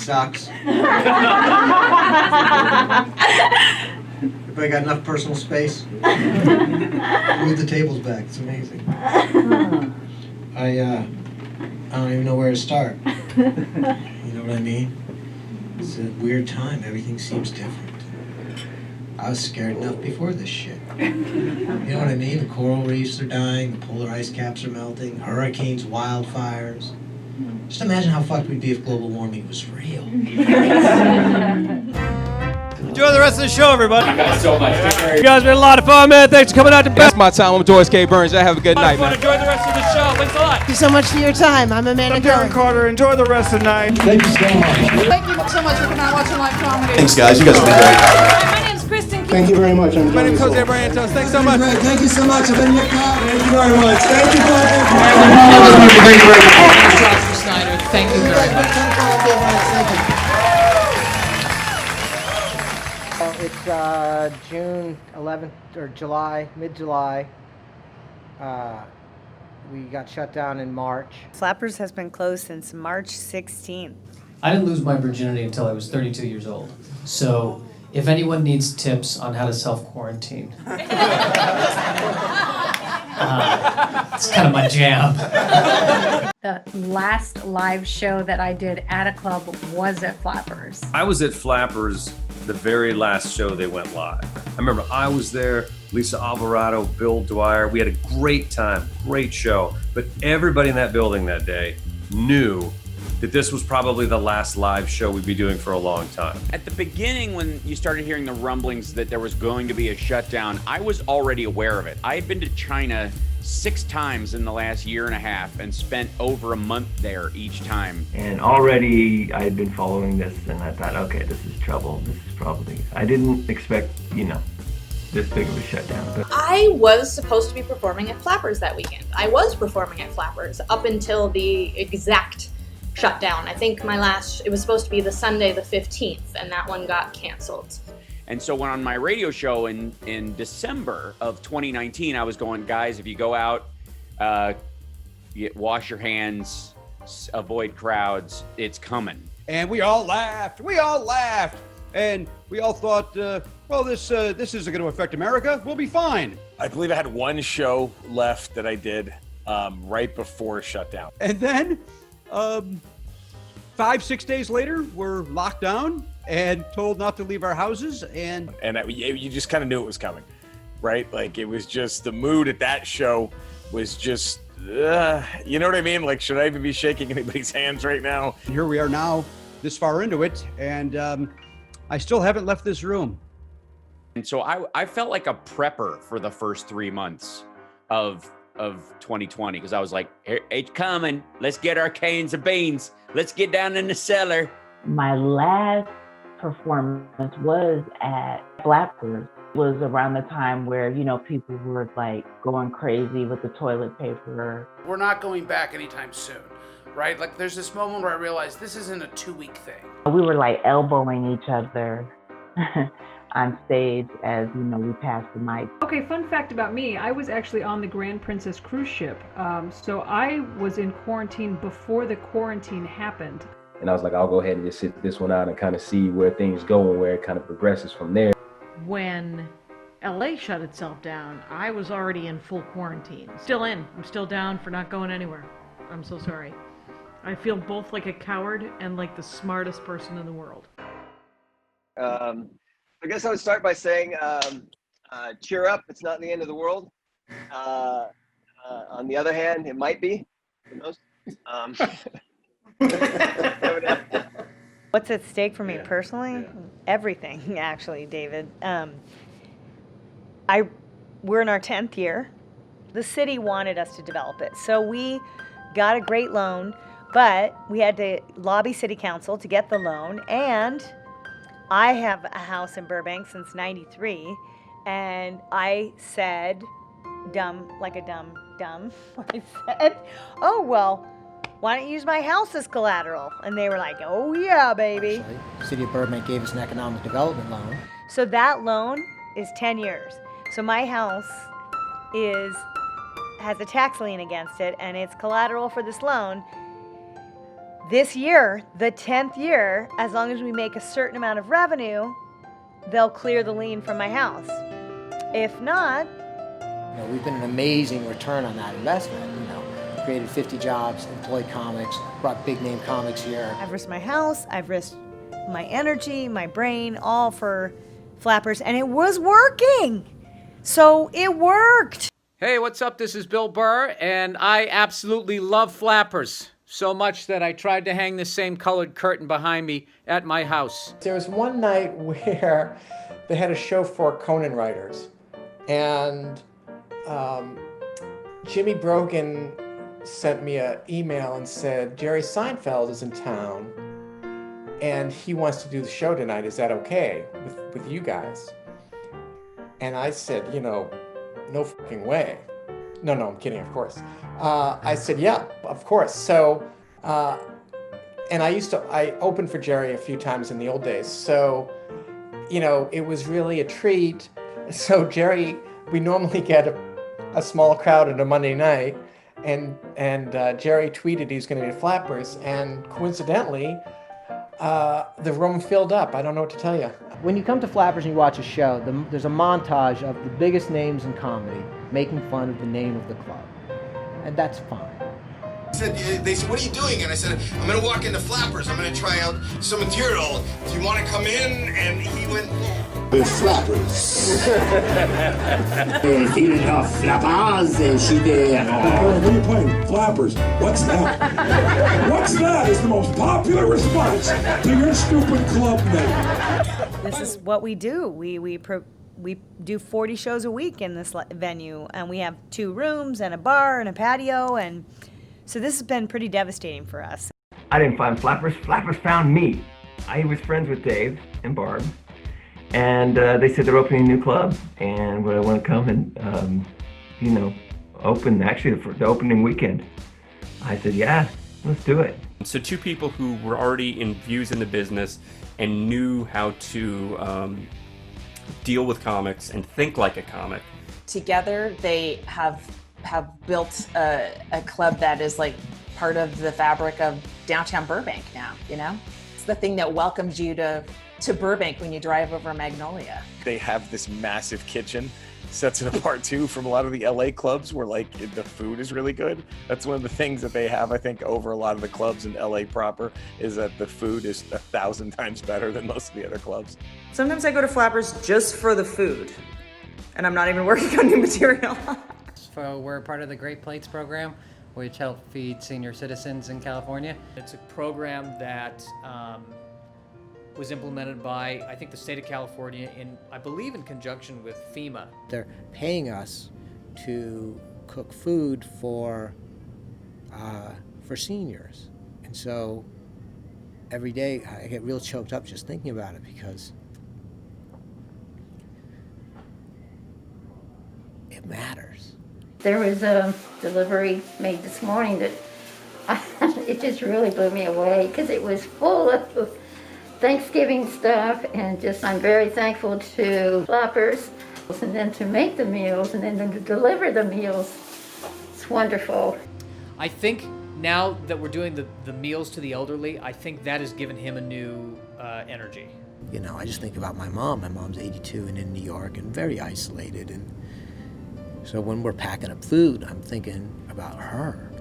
sucks. Everybody got enough personal space? Move the tables back. It's amazing. I don't even know where to start. You know what I mean? It's a weird time. Everything seems different. I was scared enough before this shit. You know what I mean? The coral reefs are dying, the polar ice caps are melting, hurricanes, wildfires. Just imagine how fucked we'd be if global warming was real. Enjoy the rest of the show, everybody. You guys so much. You guys been a lot of fun, man. Thanks for coming out to That's my time. I'm George K. Burns. I have a good night, man. Enjoy the rest of the show. Thanks a lot. Thank you so much for your time. I'm Amanda Darren Carter. Enjoy the rest of the night. Thank you so much. Thank you so much for coming out watching live comedy. Thanks, guys. You guys have been great. My name's Kristen. Thank you very much. My name's Jose Brantos. Thanks so much. Thank you so much. I've been Nick Cobb. Thank you very much. Thank you for Joshua Snyder. Thank you very much. It's June 11th or July, mid-July. We got shut down in March. Flappers has been closed since March 16th. I didn't lose my virginity until I was 32 years old. So if anyone needs tips on how to self-quarantine, it's kind of my jam. The last live show that I did at a club was at Flappers. I was at Flappers the very last show they went live. I remember I was there, Lisa Alvarado, Bill Dwyer. We had a great time, great show. But everybody in that building that day knew that this was probably the last live show we'd be doing for a long time. At the beginning, when you started hearing the rumblings that there was going to be a shutdown, I was already aware of it. I had been to China 6 times in the last year and a half and spent over a month there each time. And already I had been following this and I thought, okay, this is trouble. This is probably, I didn't expect, this big of a shutdown. But I was supposed to be performing at Flappers that weekend. I was performing at Flappers up until the exact shutdown. I think it was supposed to be the Sunday the 15th, and that one got canceled. And so when on my radio show in December of 2019, I was going, guys, if you go out, wash your hands, avoid crowds, it's coming. And we all laughed. And we all thought, this isn't going to affect America. We'll be fine. I believe I had one show left that I did right before shutdown. And then 5-6 days later, we're locked down and told not to leave our houses. And you just kind of knew it was coming, right? Like, it was just, the mood at that show was just, you know what I mean? Like, should I even be shaking anybody's hands right now? Here we are now, this far into it, and I still haven't left this room. And so I felt like a prepper for the first 3 months of 2020, because I was like, it's coming. Let's get our cans of beans. Let's get down in the cellar. My last performance was at Flappers. It was around the time where, people were like going crazy with the toilet paper. We're not going back anytime soon, right? Like, there's this moment where I realized this isn't a 2-week thing. We were like elbowing each other on stage as, we passed the mic. Okay, fun fact about me, I was actually on the Grand Princess cruise ship. So I was in quarantine before the quarantine happened. And I was like, I'll go ahead and just sit this one out and kind of see where things go and where it kind of progresses from there. When LA shut itself down, I was already in full quarantine. I'm still down for not going anywhere. I'm so sorry. I feel both like a coward and like the smartest person in the world. I guess I would start by saying, cheer up, it's not the end of the world. On the other hand, it might be. Who knows? What's at stake for me personally? Yeah. Everything, actually, David. We're in our 10th year. The city wanted us to develop it. So we got a great loan, but we had to lobby city council to get the loan. And I have a house in Burbank since '93. And I said, dumb. I said, oh, well, why don't you use my house as collateral? And they were like, oh yeah, baby. Actually, the city of Burbank gave us an economic development loan. So that loan is 10 years. So my house has a tax lien against it, and it's collateral for this loan. This year, the 10th year, as long as we make a certain amount of revenue, they'll clear the lien from my house. If not, We've been an amazing return on that investment. Created 50 jobs, employed comics, brought big name comics here. I've risked my house, I've risked my energy, my brain, all for Flappers, and it was working. So it worked. Hey, what's up? This is Bill Burr, and I absolutely love Flappers. So much that I tried to hang the same colored curtain behind me at my house. There was one night where they had a show for Conan writers, and Jimmy Brogan sent me an email and said, Jerry Seinfeld is in town and he wants to do the show tonight. Is that okay with you guys? And I said, no fucking way. No, I'm kidding, of course. I said, yeah, of course. So, and I opened for Jerry a few times in the old days. So, it was really a treat. So Jerry, we normally get a small crowd on a Monday night. And Jerry tweeted he was going to be at Flappers, and coincidentally, the room filled up. I don't know what to tell you. When you come to Flappers and you watch a show, there's a montage of the biggest names in comedy making fun of the name of the club. And that's fine. They said, what are you doing? And I said, I'm going to walk into Flappers. I'm going to try out some material. Do you want to come in? And he went, the Flappers. Feeling of Flappers, she there. What are you playing? Flappers. What's that? What's that is the most popular response to your stupid club name. This is what we do. We do 40 shows a week in this venue, and we have 2 rooms and a bar and a patio, and so this has been pretty devastating for us. I didn't find Flappers. Flappers found me. I was friends with Dave and Barb, and they said they're opening a new club, and would I want to come and, open, actually the opening weekend. I said, yeah, let's do it. So 2 people who were already infused in the business and knew how to deal with comics and think like a comic. Together, they have built a club that is like part of the fabric of downtown Burbank now, It's the thing that welcomes you to Burbank when you drive over Magnolia. They have this massive kitchen, sets it apart too from a lot of the LA clubs where like the food is really good. That's one of the things that they have, I think, over a lot of the clubs in LA proper, is that the food is 1,000 times better than most of the other clubs. Sometimes I go to Flappers just for the food, and I'm not even working on new material. So we're part of the Great Plates program, which help feed senior citizens in California. It's a program that was implemented by, I think, the state of California I believe in conjunction with FEMA. They're paying us to cook food for seniors. And so every day I get real choked up just thinking about it, because it matters. There was a delivery made this morning that it just really blew me away, because it was full of Thanksgiving stuff, and I'm very thankful to Flappers, and then to make the meals and then to deliver the meals. It's wonderful. I think now that we're doing the meals to the elderly, I think that has given him a new energy. I just think about my mom. My mom's 82 and in New York and very isolated, and so when we're packing up food, I'm thinking about her.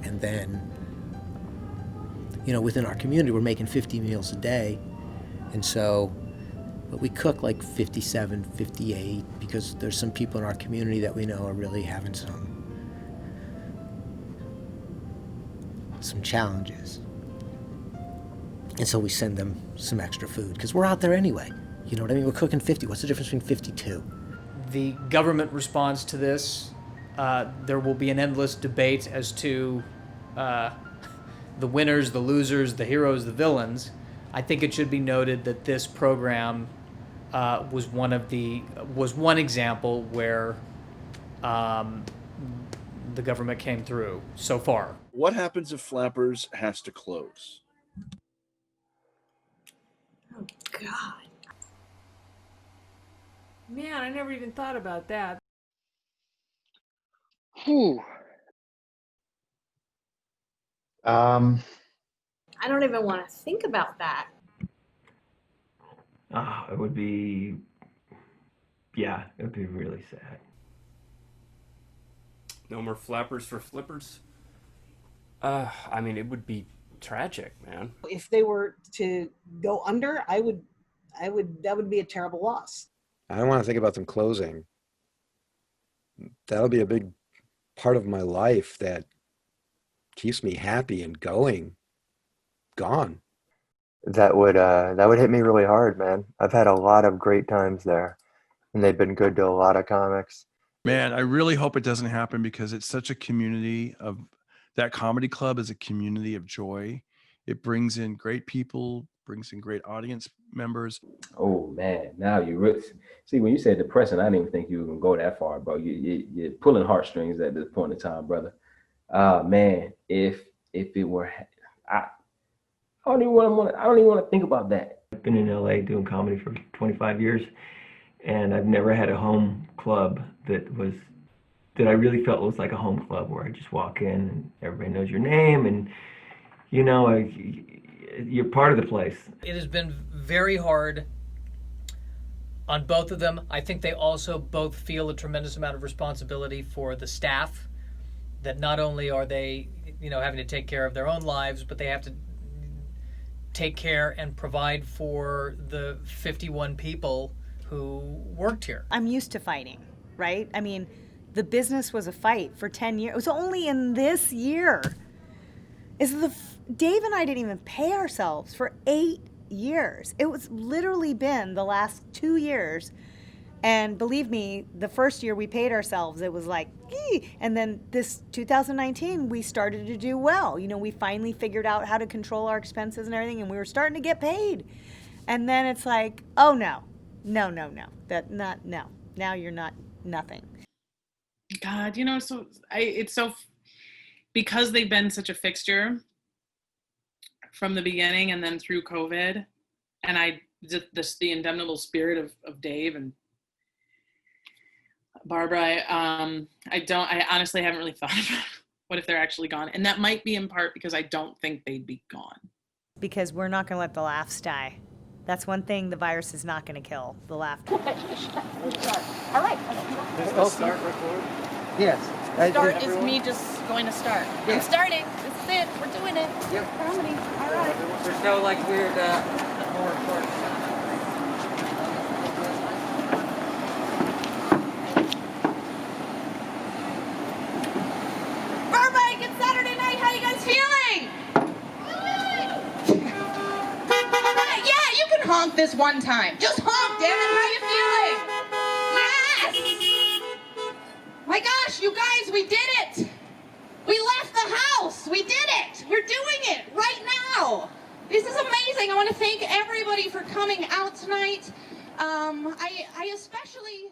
And then, within our community, we're making 50 meals a day. And so, but we cook like 57, 58, because there's some people in our community that we know are really having some challenges. And so we send them some extra food, because we're out there anyway. You know what I mean? We're cooking 50. What's the difference between 52? The government response to this, there will be an endless debate as to the winners, the losers, the heroes, the villains. I think it should be noted that this program was one example where the government came through so far. What happens if Flappers has to close? Oh, God. Man, I never even thought about that. Whew. I don't even want to think about that. It would be, yeah, it would be really sad. No more flappers for flippers? I mean, it would be tragic, man. If they were to go under, that would be a terrible loss. I don't want to think about them closing. That'll be a big part of my life that keeps me happy and going. Gone. That would hit me really hard, man. I've had a lot of great times there, and they've been good to a lot of comics. Man, I really hope it doesn't happen because it's such a community of that comedy club is a community of joy. It brings in great people, brings in great audience members. Oh man, now you really see when you said depressing, I didn't even think you were gonna go that far, bro. You're pulling heartstrings at this point in time, brother. Man, if it were, I don't even want to think about that. I've been in LA doing comedy for 25 years, and I've never had a home club that I really felt was like a home club where I just walk in and everybody knows your name and you know you're part of the place. It has been very hard on both of them. I think they also both feel a tremendous amount of responsibility for the staff, that not only are they, having to take care of their own lives, but they have to take care and provide for the 51 people who worked here. I'm used to fighting, right? I mean, the business was a fight for 10 years. It was only in this year. Dave and I didn't even pay ourselves for 8 years. It was literally been the last 2 years. And believe me, the first year we paid ourselves, it was like, ee! And then this 2019, we started to do well. We finally figured out how to control our expenses and everything, and we were starting to get paid. And then it's like, oh no. Now you're not nothing. God, it's so, because they've been such a fixture from the beginning and then through COVID, and the indomitable spirit of Dave and Barbara, I honestly haven't really thought about what if they're actually gone. And that might be in part because I don't think they'd be gone. Because we're not going to let the laughs die. That's one thing the virus is not going to kill, the laughter. All right. Let's start record. Yes. Start is me just going to start. Yeah. I'm starting. This is it. We're doing it. Yep. Comedy. All right. There's no weird more recording. Burbank, it's Saturday night. How you guys feeling? Yeah, you can honk this one time. Just honk, damn it. How you feeling? Yes. My gosh, you guys, we did it. We left the house. We did it. We're doing it right now. This is amazing. I want to thank everybody for coming out tonight. I especially